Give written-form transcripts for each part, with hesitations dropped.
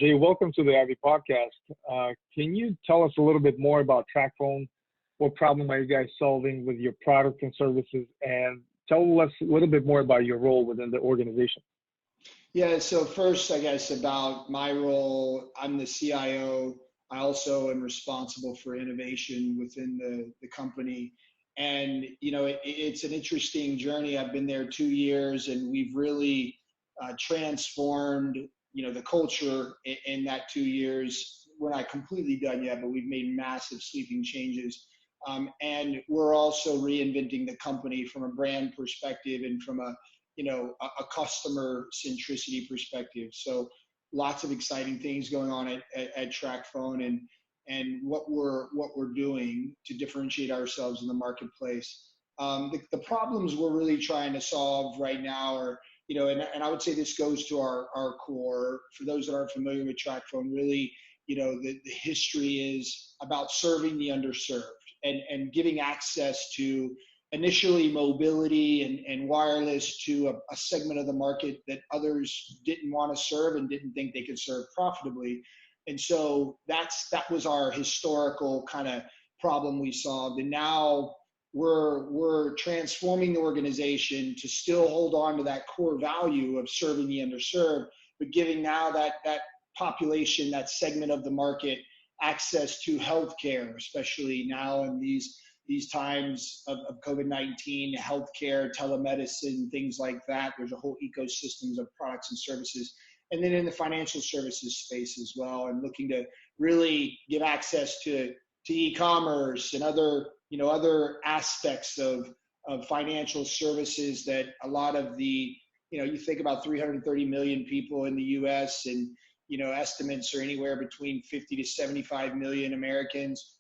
Jay, welcome to the Ivy Podcast. Can you tell us a little bit more about Tracfone? What problem are you guys solving with your products and services? And tell us a little bit more about your role within the organization. Yeah, so first, I guess, about my role, I'm the CIO. I also am responsible for innovation within the company. And, it's an interesting journey. I've been there 2 years, and we've really transformed, the culture in that 2 years. We're not completely done yet, but we've made massive sweeping changes. And we're also reinventing the company from a brand perspective and from a customer centricity perspective. So lots of exciting things going on at Tracfone and what we're doing to differentiate ourselves in the marketplace. The problems we're really trying to solve right now are, and I would say this goes to our core. For those that aren't familiar with Tracfone, really, the history is about serving the underserved and giving access to initially mobility and wireless to a segment of the market that others didn't want to serve and didn't think they could serve profitably. And so that was our historical kind of problem we solved. And now we're transforming the organization to still hold on to that core value of serving the underserved, but giving now that population, that segment of the market, access to healthcare, especially now in these times of COVID-19, healthcare, telemedicine, things like that. There's a whole ecosystem of products and services. And then in the financial services space as well, and looking to really give access to e-commerce and other aspects of financial services that a lot of you think about 330 million people in the US, and estimates are anywhere between 50 to 75 million Americans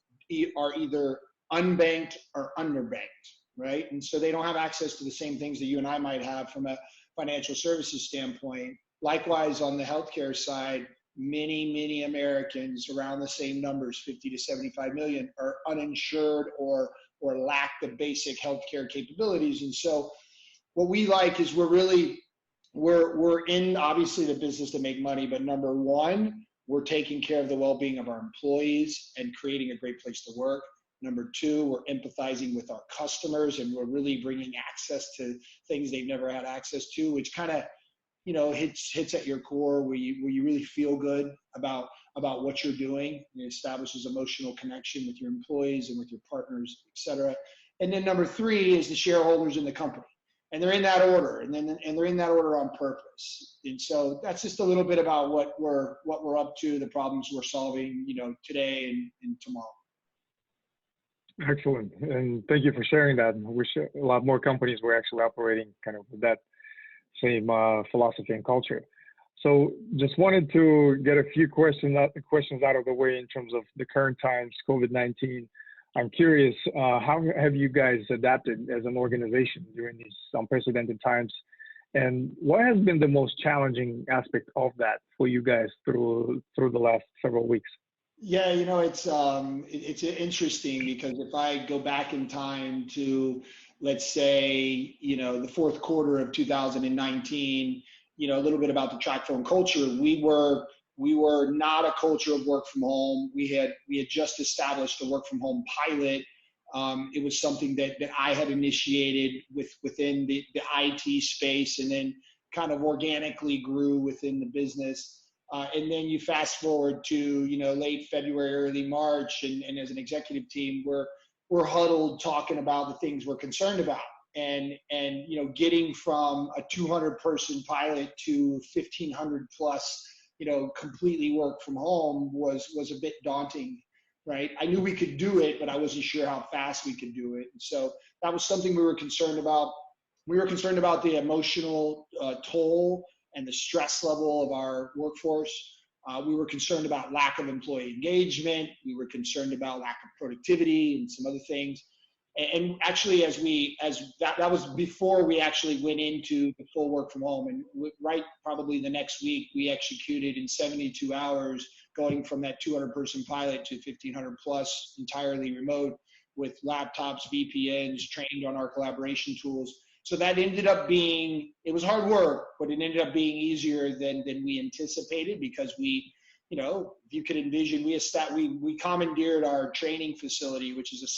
are either unbanked or underbanked, right? And so they don't have access to the same things that you and I might have from a financial services standpoint. Likewise, on the healthcare side, many Americans, around the same numbers, 50 to 75 million, are uninsured or lack the basic healthcare capabilities. And so what we like is we're in obviously the business to make money, but number one, we're taking care of the well-being of our employees and creating a great place to work. Number two, we're empathizing with our customers, and we're really bringing access to things they've never had access to, which kind of, hits at your core, where you really feel good about what you're doing. It establishes emotional connection with your employees and with your partners, et cetera. And then number three is the shareholders in the company, and they're in that order, and they're in that order on purpose. And so that's just a little bit about what we're up to, the problems we're solving, today and tomorrow. Excellent. And thank you for sharing that. I wish a lot more companies were actually operating kind of with that same philosophy and culture. So just wanted to get a few questions out of the way in terms of the current times, COVID-19. I'm curious, how have you guys adapted as an organization during these unprecedented times? And what has been the most challenging aspect of that for you guys through the last several weeks? Yeah, it's interesting, because if I go back in time to, let's say, the fourth quarter of 2019, a little bit about the Tracfone culture, we were not a culture of work from home. We had just established a work from home pilot. It was something that I had initiated within the IT space, and then kind of organically grew within the business. And then you fast forward to, late February, early March, and as an executive team, we're huddled talking about the things we're concerned about. And getting from a 200-person pilot to 1,500 plus, completely work from home was a bit daunting, right? I knew we could do it, but I wasn't sure how fast we could do it. And so that was something we were concerned about. We were concerned about the emotional toll and the stress level of our workforce. We were concerned about lack of employee engagement. We were concerned about lack of productivity and some other things. And actually, that was before we actually went into the full work from home. And probably the next week, we executed in 72 hours, going from that 200-person pilot to 1,500 plus entirely remote, with laptops, VPNs, trained on our collaboration tools. So that ended up being, it was hard work, but it ended up being easier than we anticipated, because we if you could envision, we commandeered our training facility, which is a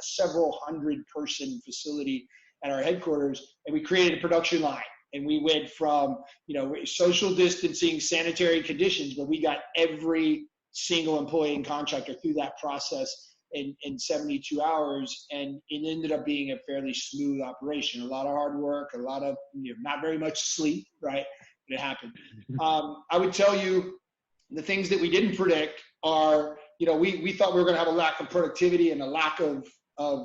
several hundred person facility at our headquarters, and we created a production line. And we went from, social distancing, sanitary conditions, but we got every single employee and contractor through that process in 72 hours. And it ended up being a fairly smooth operation. A lot of hard work, a lot of, not very much sleep, right? But it happened. I would tell you the things that we didn't predict are, we thought we were going to have a lack of productivity and a lack of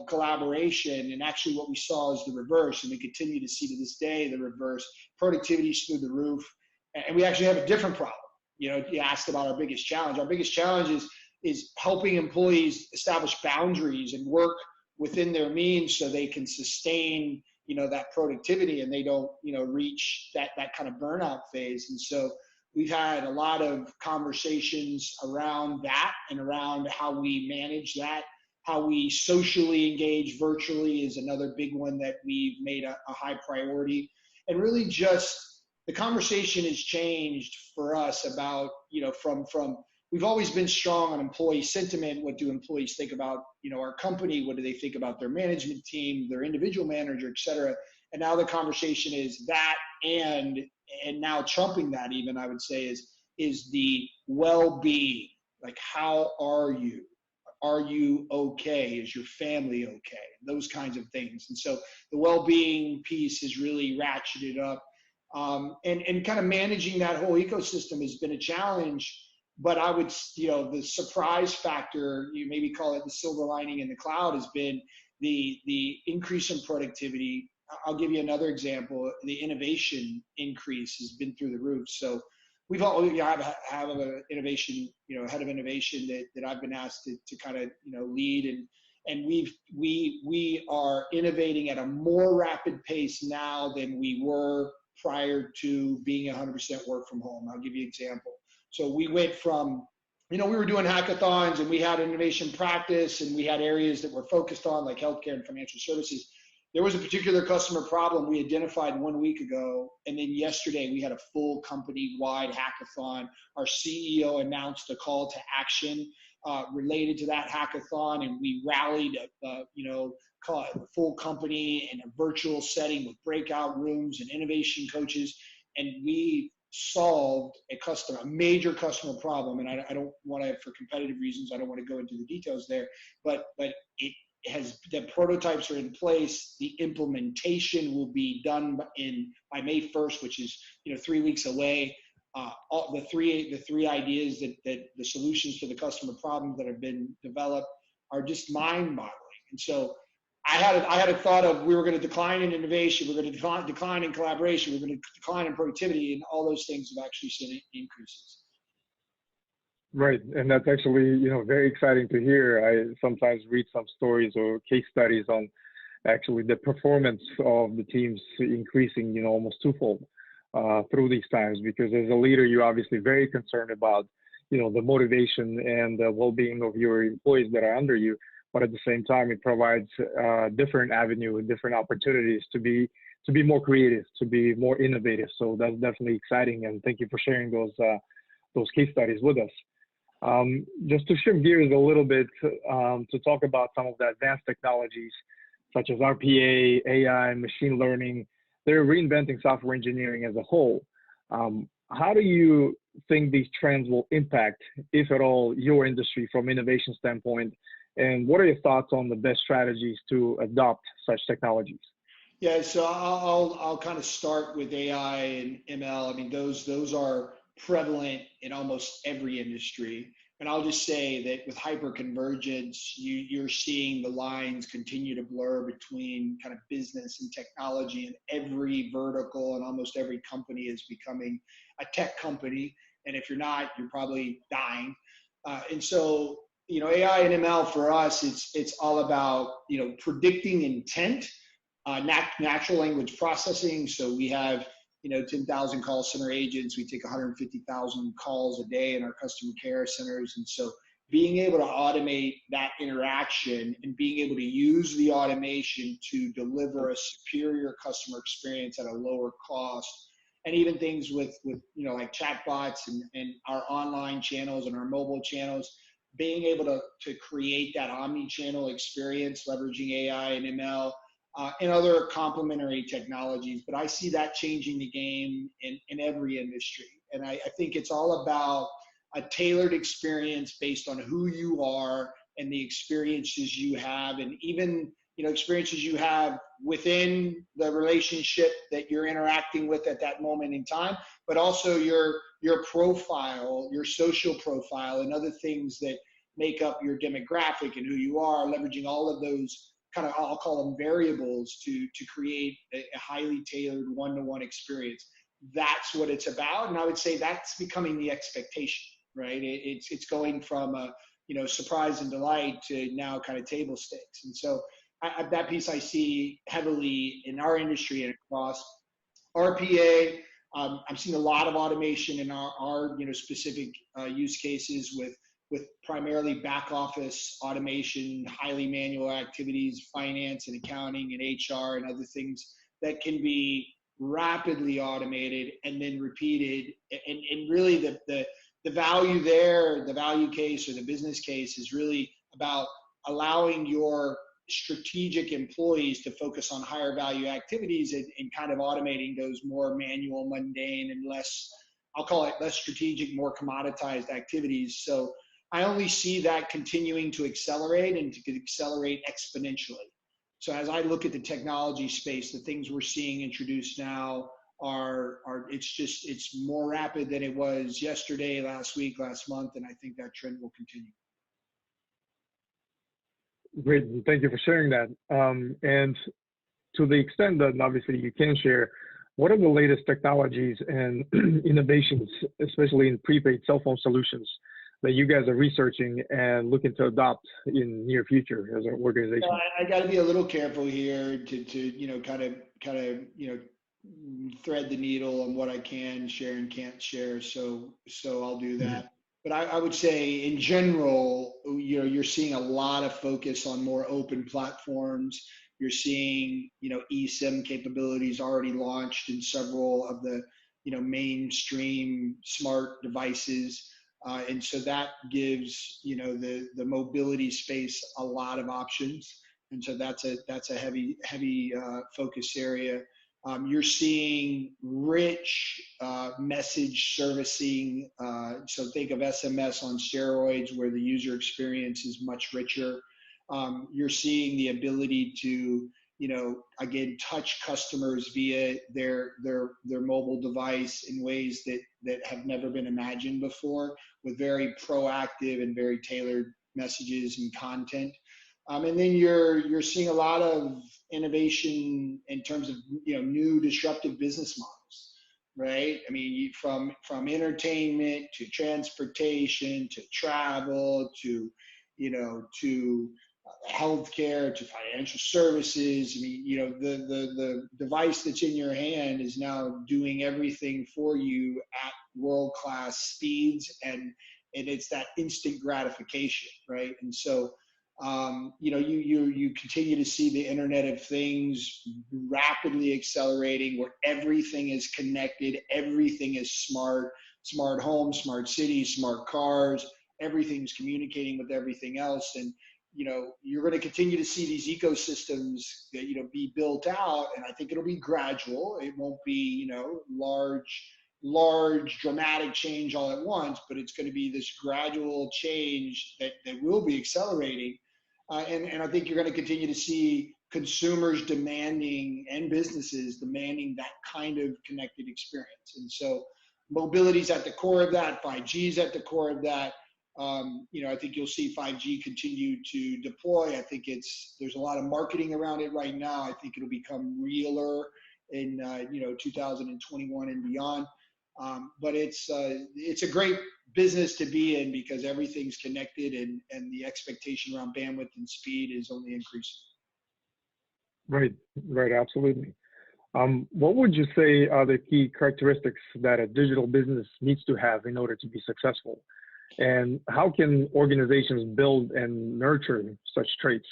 collaboration, and actually what we saw is the reverse, and we continue to see to this day the reverse. Productivity is through the roof, and we actually have a different problem. You asked about our biggest challenge. Our biggest challenge is helping employees establish boundaries and work within their means so they can sustain that productivity and they don't reach that kind of burnout phase. And so we've had a lot of conversations around that and around how we manage that. How we socially engage virtually is another big one that we've made a high priority. And really just the conversation has changed for us about, from we've always been strong on employee sentiment. What do employees think about, our company? What do they think about their management team, their individual manager, et cetera? And now the conversation is that, and now trumping that even, I would say, is the well-being. Like, how are you? Are you okay? Is your family okay? Those kinds of things. And so the well-being piece is really ratcheted up. And kind of managing that whole ecosystem has been a challenge. But I would, the surprise factor, you maybe call it the silver lining in the cloud, has been the increase in productivity. I'll give you another example. The innovation increase has been through the roof. So we've all have an innovation, head of innovation that I've been asked to kind of lead, and we are innovating at a more rapid pace now than we were prior to being 100% work from home. I'll give you an example. So we went from, we were doing hackathons and we had innovation practice and we had areas that we're focused on like healthcare and financial services. There was a particular customer problem we identified 1 week ago, and then yesterday we had a full company-wide hackathon. Our CEO announced a call to action related to that hackathon, and we rallied, call it the full company in a virtual setting with breakout rooms and innovation coaches, and we solved a major customer problem. And I don't want to, for competitive reasons, I don't want to go into the details there, but the prototypes are in place. The implementation will be done by May 1st, which is 3 weeks away. All the three ideas that the solutions to the customer problem that have been developed are just mind-boggling. And so I had a thought of we were going to decline in innovation, we're going to decline in collaboration, we're going to decline in productivity, and all those things have actually seen increases. Right, and that's actually very exciting to hear. I sometimes read some stories or case studies on actually the performance of the teams increasing almost twofold through these times, because as a leader you're obviously very concerned about the motivation and the well-being of your employees that are under you, but at the same time it provides a different avenue and different opportunities to be more creative, to be more innovative. So that's definitely exciting, and thank you for sharing those case studies with us. Just to shift gears a little bit to talk about some of the advanced technologies such as RPA, AI, machine learning, they're reinventing software engineering as a whole. How do you think these trends will impact, if at all, your industry from innovation standpoint? And what are your thoughts on the best strategies to adopt such technologies? Yeah, so I'll kind of start with AI and ML. I mean, those are prevalent in almost every industry. And I'll just say that with hyperconvergence, you're seeing the lines continue to blur between kind of business and technology, and every vertical and almost every company is becoming a tech company. And if you're not, you're probably dying. And so, AI and ML for us, it's all about, predicting intent, natural language processing. So we have 10,000 call center agents. We take 150,000 calls a day in our customer care centers. And so being able to automate that interaction and being able to use the automation to deliver a superior customer experience at a lower cost and even things with like chatbots and our online channels and our mobile channels, being able to create that omni-channel experience, leveraging AI and ML and other complementary technologies. But I see that changing the game in every industry. And I think it's all about a tailored experience based on who you are and the experiences you have, and even experiences you have within the relationship that you're interacting with at that moment in time, but also your profile, your social profile, and other things that make up your demographic and who you are, leveraging all of those kind of, I'll call them variables, to create a highly tailored one-to-one experience. That's what it's about. And I would say that's becoming the expectation, right? It's going from a surprise and delight to now kind of table stakes. And so that piece I see heavily in our industry and across RPA. I'm seeing a lot of automation in our specific use cases with primarily back office automation, highly manual activities, finance and accounting and HR and other things that can be rapidly automated and then repeated. And really the value there, the value case or the business case is really about allowing your strategic employees to focus on higher value activities and kind of automating those more manual, mundane, and less, I'll call it less strategic, more commoditized activities. So I only see that continuing to accelerate and to accelerate exponentially. So as I look at the technology space, the things we're seeing introduced now are it's more rapid than it was yesterday, last week, last month, and I think that trend will continue. Great, thank you for sharing that. And to the extent that obviously you can share, what are the latest technologies and innovations, especially in prepaid cell phone solutions, that you guys are researching and looking to adopt in near future as an organization? I got to be a little careful here to kind of thread the needle on what I can share and can't share. So I'll do that. But I would say in general, you're seeing a lot of focus on more open platforms. You're seeing, eSIM capabilities already launched in several of the, mainstream smart devices. And so that gives, the mobility space a lot of options. And so that's a heavy focus area. You're seeing rich message servicing. So think of SMS on steroids, where the user experience is much richer. You're seeing the ability to, again, touch customers via their mobile device in ways that have never been imagined before, with very proactive and very tailored messages and content. And then you're seeing a lot of innovation in terms of new disruptive business models, right? I mean, from entertainment to transportation to travel to healthcare to financial services. I mean, the device that's in your hand is now doing everything for you at world-class speeds, and it's that instant gratification, right? And so you continue to see the Internet of Things rapidly accelerating, where everything is connected, everything is smart homes, smart cities, smart cars, everything's communicating with everything else. And you're going to continue to see these ecosystems that be built out, and I think it'll be gradual. It won't be large dramatic change all at once, but it's going to be this gradual change that will be accelerating. And I think you're going to continue to see consumers demanding and businesses demanding that kind of connected experience. And so mobility is at the core of that. 5G is at the core of that. I think you'll see 5G continue to deploy. I think there's a lot of marketing around it right now. I think it'll become realer in 2021 and beyond. But it's a great business to be in, because everything's connected, and the expectation around bandwidth and speed is only increasing. Right, absolutely. What would you say are the key characteristics that a digital business needs to have in order to be successful? And how can organizations build and nurture such traits?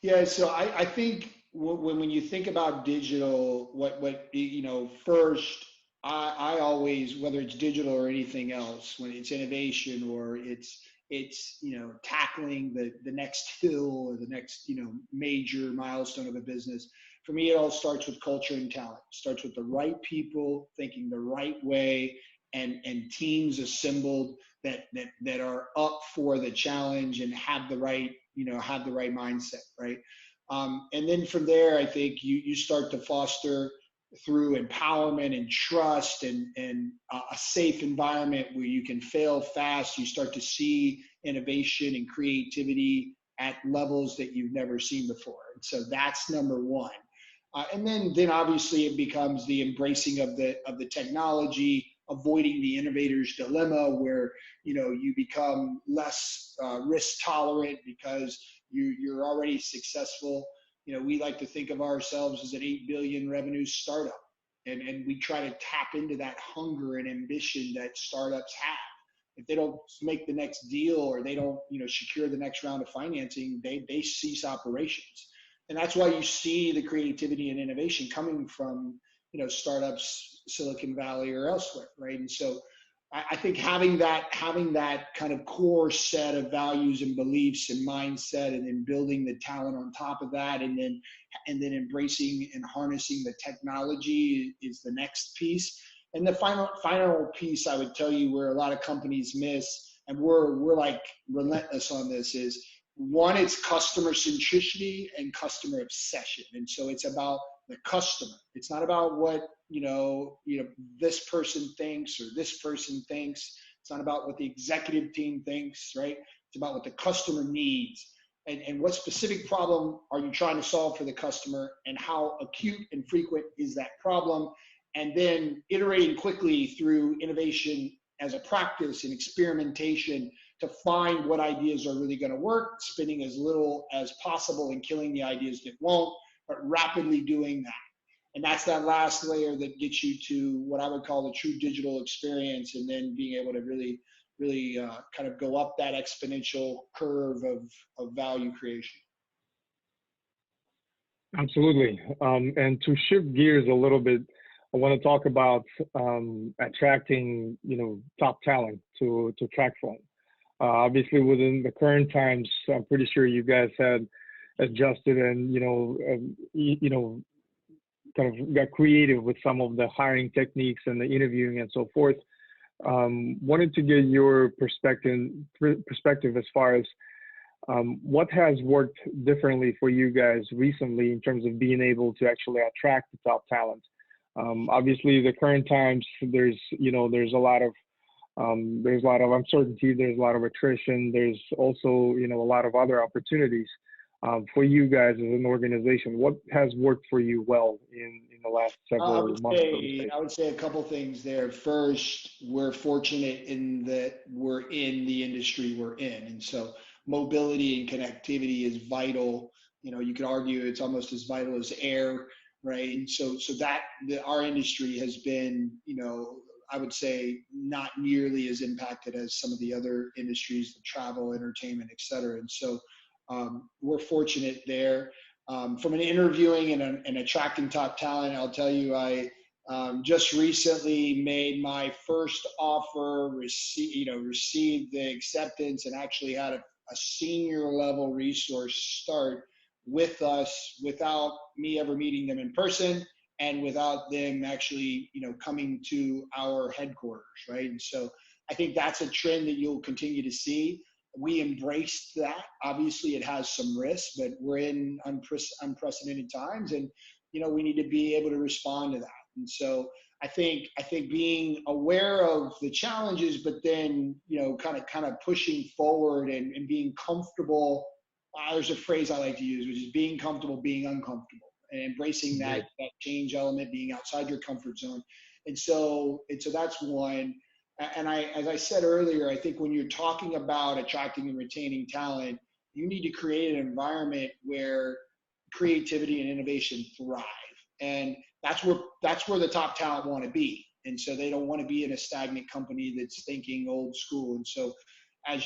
Yeah, so I think when you think about digital, what first, I always, whether it's digital or anything else, when it's innovation or it's tackling the next hill or the next major milestone of a business. For me, it all starts with culture and talent. It starts with the right people thinking the right way, and teams assembled that are up for the challenge and have the right mindset, right? And then from there, I think you start to foster through empowerment and trust and a safe environment where you can fail fast. You start to see innovation and creativity at levels that you've never seen before. And so that's number one. And then obviously it becomes the embracing of the technology, avoiding the innovator's dilemma, where you become less risk tolerant because you're already successful. We like to think of ourselves as an 8 billion revenue startup, and we try to tap into that hunger and ambition that startups have. If they don't make the next deal or they don't secure the next round of financing, they cease operations. And that's why you see the creativity and innovation coming from startups, Silicon Valley or elsewhere, right? And so I think having that kind of core set of values and beliefs and mindset, and then building the talent on top of that, and then embracing and harnessing the technology is the next piece. And the final piece I would tell you, where a lot of companies miss, and we're like relentless on this, is one, it's customer centricity and customer obsession. And so it's about the customer. It's not about what this person thinks or this person thinks. It's not about what the executive team thinks, right? It's about what the customer needs, and what specific problem are you trying to solve for the customer, and how acute and frequent is that problem, and then iterating quickly through innovation as a practice and experimentation to find what ideas are really going to work, spending as little as possible and killing the ideas that won't, but rapidly doing that. And that's that last layer that gets you to what I would call the true digital experience, and then being able to really kind of go up that exponential curve of value creation. Absolutely. And to shift gears a little bit, I want to talk about attracting, top talent to Tracfone. Obviously, within the current times, I'm pretty sure you guys had adjusted and kind of got creative with some of the hiring techniques and the interviewing and so forth. Wanted to get your perspective as far as what has worked differently for you guys recently in terms of being able to actually attract the top talent. Obviously, the current times, there's a lot of uncertainty, there's a lot of attrition, there's also a lot of other opportunities. For you guys as an organization, what has worked for you well in the last several months? I would say a couple things there. First, we're fortunate in that we're in the industry we're in, and so mobility and connectivity is vital. You could argue it's almost as vital as air, right? And so our industry has been, I would say, not nearly as impacted as some of the other industries, the travel, entertainment, et cetera. And so we're fortunate there. From an interviewing and attracting top talent, I'll tell you, I just recently made my first offer, received the acceptance, and actually had a senior level resource start with us without me ever meeting them in person, and without them actually, coming to our headquarters, right? And so I think that's a trend that you'll continue to see. We embraced that. Obviously, it has some risks, but we're in unprecedented times, and we need to be able to respond to that. And so I think being aware of the challenges, but then kind of pushing forward and being comfortable. There's a phrase I like to use, which is being comfortable being uncomfortable, and embracing that change element, being outside your comfort zone. And so that's one. And as I said earlier, I think when you're talking about attracting and retaining talent, you need to create an environment where creativity and innovation thrive. And that's where the top talent want to be. And so they don't want to be in a stagnant company that's thinking old school. And so as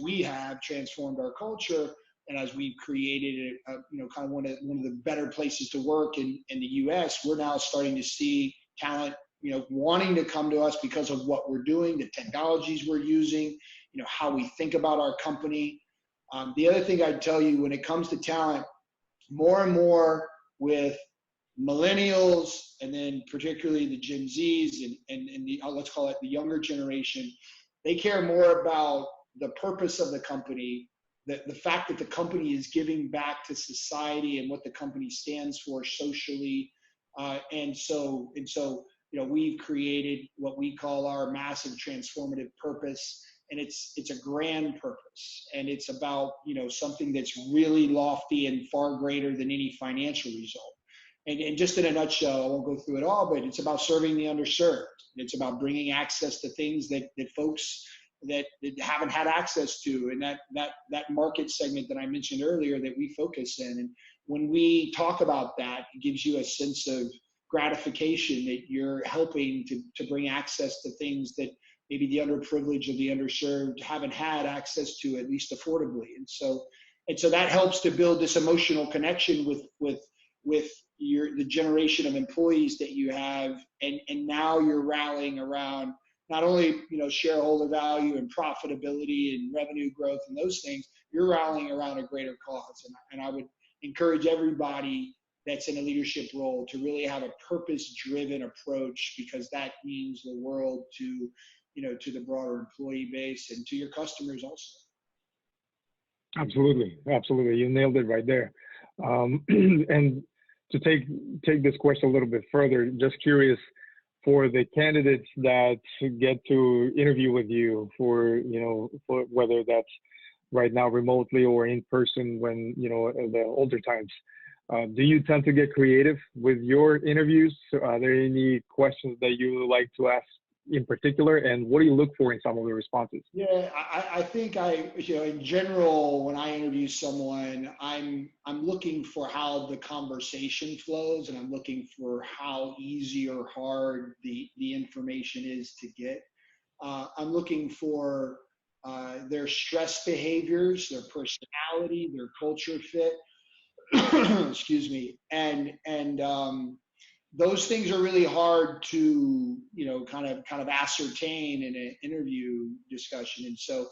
we have transformed our culture, and as we've created kind of one of the better places to work in the US, we're now starting to see talent wanting to come to us because of what we're doing, the technologies we're using, how we think about our company. The other thing I'd tell you when it comes to talent, more and more with millennials, and then particularly the Gen Zs and the, let's call it the younger generation, they care more about the purpose of the company, the fact that the company is giving back to society and what the company stands for socially. And so, we've created what we call our massive transformative purpose. And it's a grand purpose, and it's about, something that's really lofty and far greater than any financial result. And just in a nutshell, I won't go through it all, but it's about serving the underserved. It's about bringing access to things that folks that haven't had access to, and that market segment that I mentioned earlier that we focus in. And when we talk about that, it gives you a sense of gratification that you're helping to bring access to things that maybe the underprivileged or the underserved haven't had access to, at least affordably. And so that helps to build this emotional connection with the generation of employees that you have, and now you're rallying around not only shareholder value and profitability and revenue growth and those things, you're rallying around a greater cause. And I would encourage everybody that's in a leadership role to really have a purpose-driven approach, because that means the world to the broader employee base and to your customers also. Absolutely. You nailed it right there. And to take this question a little bit further, just curious, for the candidates that get to interview with you for whether that's right now remotely or in person when, the older times, do you tend to get creative with your interviews? Are there any questions that you like to ask in particular, and what do you look for in some of the responses? Yeah, I think in general, when I interview someone, I'm looking for how the conversation flows, and I'm looking for how easy or hard the information is to get. I'm looking for their stress behaviors, their personality, their culture fit. Excuse me, and those things are really hard to kind of ascertain in an interview discussion. And so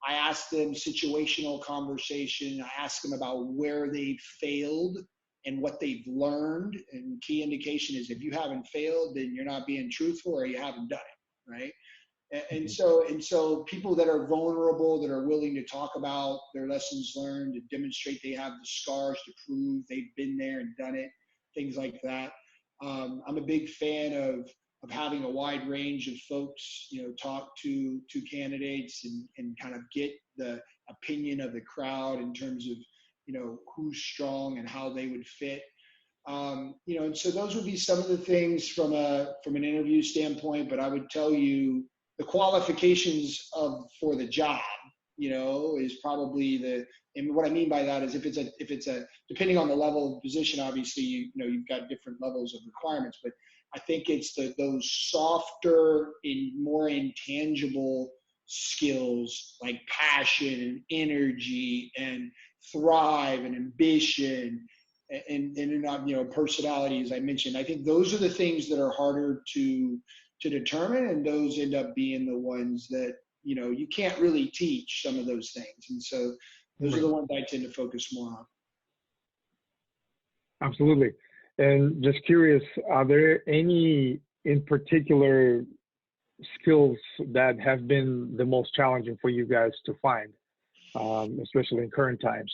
I ask them situational conversation. I ask them about where they've failed and what they've learned. And key indication is if you haven't failed, then you're not being truthful or you haven't done it, right? And so people that are vulnerable, that are willing to talk about their lessons learned, to demonstrate they have the scars to prove they've been there and done it, things like that. I'm a big fan of having a wide range of folks, talk to candidates and kind of get the opinion of the crowd in terms of, who's strong and how they would fit. And so those would be some of the things from an interview standpoint. But I would tell you the qualifications for the job, is probably and what I mean by that is if it's a depending on the level of position, obviously, you've got different levels of requirements, but I think it's those softer and more intangible skills like passion and energy and thrive and ambition and personality, as I mentioned. I think those are the things that are harder to determine, and those end up being the ones that you can't really teach some of those things. And so those are the ones I tend to focus more on. Absolutely. And just curious, are there any in particular skills that have been the most challenging for you guys to find, especially in current times,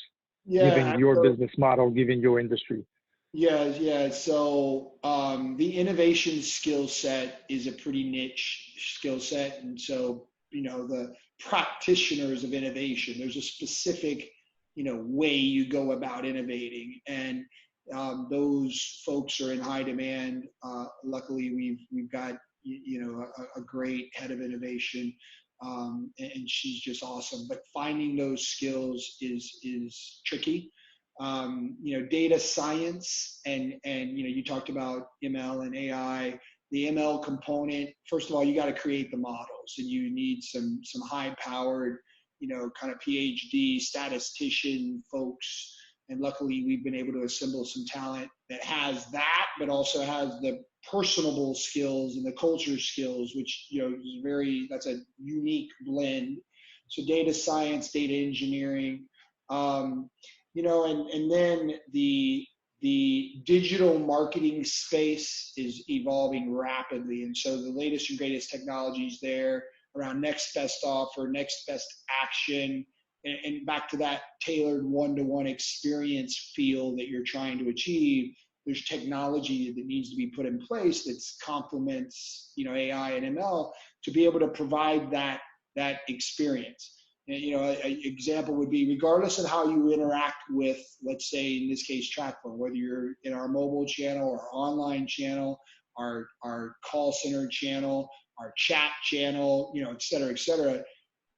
given your business model, given your industry? Yeah. So the innovation skill set is a pretty niche skill set. And so, the practitioners of innovation, there's a specific, way you go about innovating. And those folks are in high demand. Luckily, we've got, a great head of innovation, and she's just awesome. But finding those skills is tricky. Data science and you talked about ML and AI. The ML component, first of all, you got to create the models, and you need some high powered, kind of PhD statistician folks And luckily, we've been able to assemble some talent that has that, but also has the personable skills and the culture skills, which, that's a unique blend. So data science, data engineering, and then the digital marketing space is evolving rapidly. And so the latest and greatest technologies there around next best offer, next best action, and back to that tailored one-to-one experience feel that you're trying to achieve. There's technology that needs to be put in place that complements, AI and ML to be able to provide that experience. And, an example would be, regardless of how you interact with, let's say in this case, Tracfone, whether you're in our mobile channel, our online channel, our call center channel, our chat channel, et cetera, et cetera.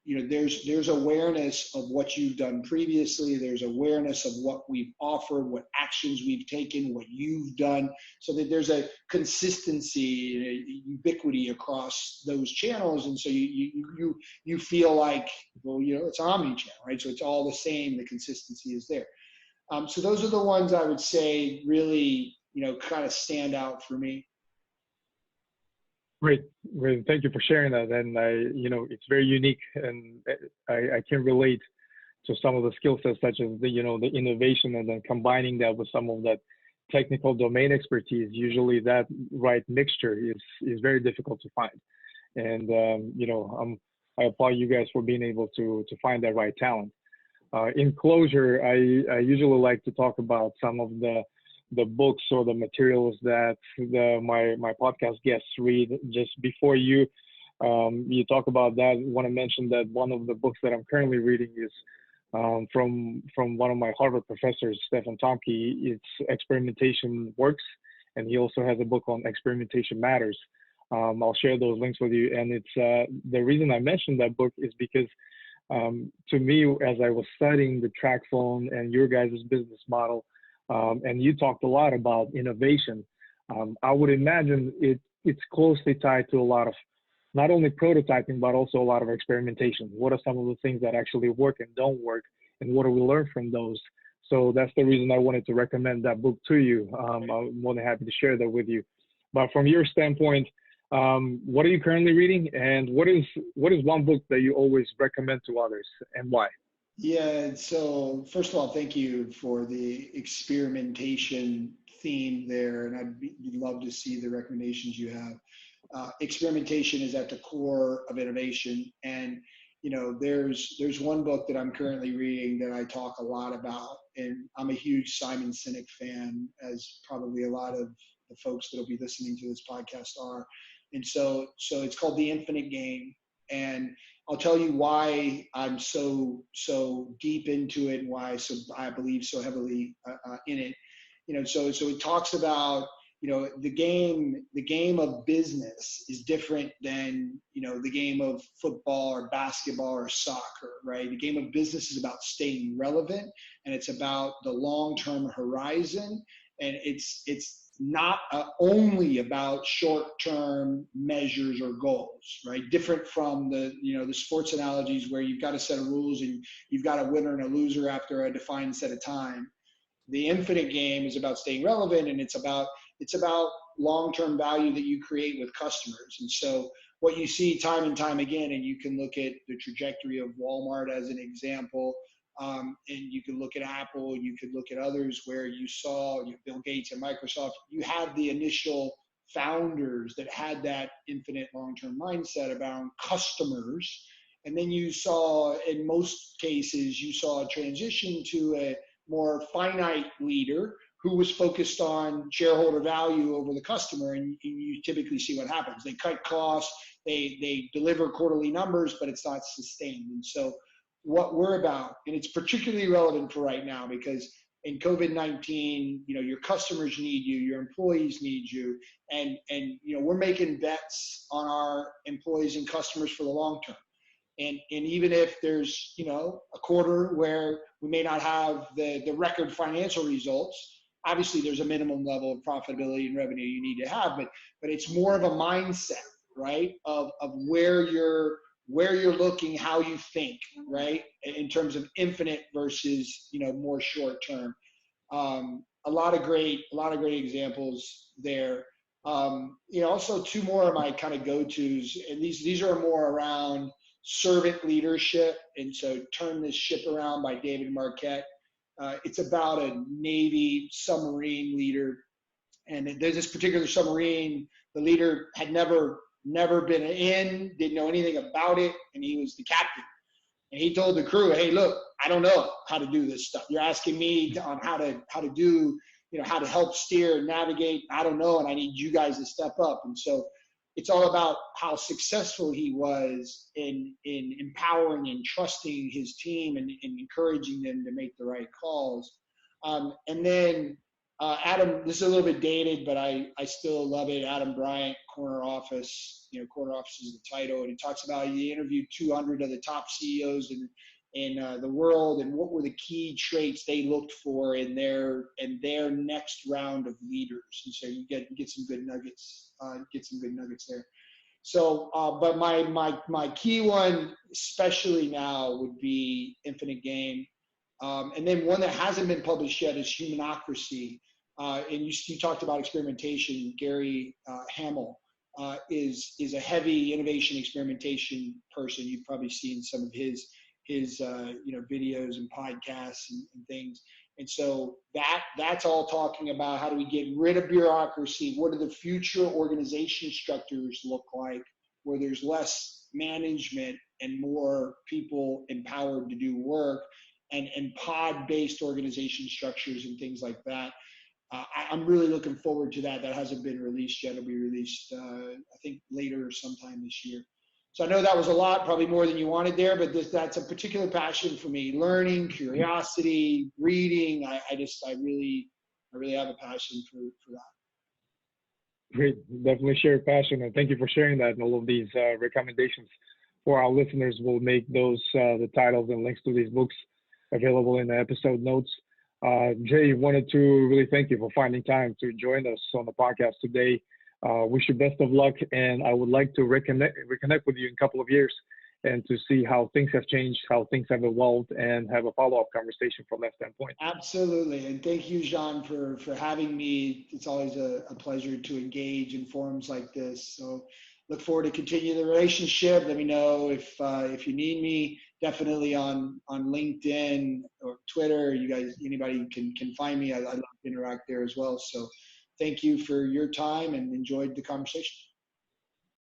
There's awareness of what you've done previously. There's awareness of what we've offered, what actions we've taken, what you've done, so that there's a consistency, a ubiquity across those channels. And so you feel like, well, it's omni-channel, right? So it's all the same. The consistency is there. So those are the ones I would say really, kind of stand out for me. Great. Thank you for sharing that. And it's very unique, and I can relate to some of the skill sets, such as the innovation, and then combining that with some of that technical domain expertise. Usually that right mixture is very difficult to find. And, I applaud you guys for being able to find that right talent. In closure, I usually like to talk about some of the books or the materials that my podcast guests read. Just before you talk about that, I want to mention that one of the books that I'm currently reading is from one of my Harvard professors, Stephen Tomke. It's Experimentation Works, and he also has a book on Experimentation Matters. I'll share those links with you. And it's the reason I mentioned that book is because to me, as I was studying the Tracfone and your guys' business model, and you talked a lot about innovation, I would imagine it's closely tied to a lot of not only prototyping, but also a lot of experimentation. What are some of the things that actually work and don't work, and what do we learn from those? So that's the reason I wanted to recommend that book to you. I'm more than happy to share that with you. But from your standpoint, what are you currently reading, and what is one book that you always recommend to others, and why? Yeah, so first of all, thank you for the experimentation theme there, and I'd love to see the recommendations you have. Experimentation is at the core of innovation, and there's one book that I'm currently reading that I talk a lot about, and I'm a huge Simon Sinek fan, as probably a lot of the folks that will be listening to this podcast are. And so it's called The Infinite Game, and I'll tell you why I'm so deep into it, and why I believe so heavily in it. So it talks about the game of business is different than the game of football or basketball or soccer, right? The game of business is about staying relevant, and it's about the long-term horizon, and it's not only about short-term measures or goals, right? Different from the sports analogies where you've got a set of rules and you've got a winner and a loser after a defined set of time. The infinite game is about staying relevant, and it's about long-term value that you create with customers. And so what you see time and time again, and you can look at the trajectory of Walmart as an example, and you can look at Apple, you could look at others where you saw Bill Gates and Microsoft. You had the initial founders that had that infinite long-term mindset about customers, and then you saw, in most cases, you saw a transition to a more finite leader who was focused on shareholder value over the customer, and you typically see what happens. They cut costs, they deliver quarterly numbers, but it's not sustained. And so what we're about, and it's particularly relevant for right now, because in COVID-19, your customers need you, your employees need you, and we're making bets on our employees and customers for the long term. And even if there's a quarter where we may not have the record financial results, obviously there's a minimum level of profitability and revenue you need to have, but it's more of a mindset, right, of where you're looking, how you think, right, in terms of infinite versus more short term. A lot of great examples there. Also two more of my kind of go-tos, and these are more around servant leadership. And so Turn This Ship Around by David Marquette. It's about a Navy submarine leader. And there's this particular submarine, the leader had never been in, didn't know anything about it, and he was the captain. And he told the crew, "Hey, look, I don't know how to do this stuff. You're asking me on how to do, how to help steer and navigate. I don't know, and I need you guys to step up." And so it's all about how successful he was in empowering and trusting his team and encouraging them to make the right calls. And then Adam, this is a little bit dated, but I still love it. Adam Bryant, Corner Office. Corner Office is the title, and he talks about he interviewed 200 of the top CEOs in the world, and what were the key traits they looked for in their next round of leaders. And so you get some good nuggets. There. So, but my key one, especially now, would be Infinite Game. And then one that hasn't been published yet is Humanocracy. And you talked about experimentation. Gary Hamel is a heavy innovation experimentation person. You've probably seen some of his videos and podcasts and things. And so that's all talking about how do we get rid of bureaucracy? What do the future organization structures look like, where there's less management and more people empowered to do work, and pod-based organization structures and things like that. I'm really looking forward to that. That hasn't been released yet. It'll be released, I think, later or sometime this year. So I know that was a lot, probably more than you wanted there, but that's a particular passion for me. Learning, curiosity, reading. I really have a passion for that. Great. Definitely share your passion, and thank you for sharing that. And all of these recommendations for our listeners, will make those the titles and links to these books available in the episode notes. Jay, wanted to really thank you for finding time to join us on the podcast today. Wish you best of luck, and I would like to reconnect with you in a couple of years and to see how things have changed, how things have evolved, and have a follow-up conversation from that standpoint. Absolutely, and thank you, Jean, for having me. It's always a pleasure to engage in forums like this. So look forward to continue the relationship. Let me know if you need me. Definitely on LinkedIn or Twitter. You guys, anybody can find me. I love to interact there as well. So thank you for your time and enjoyed the conversation.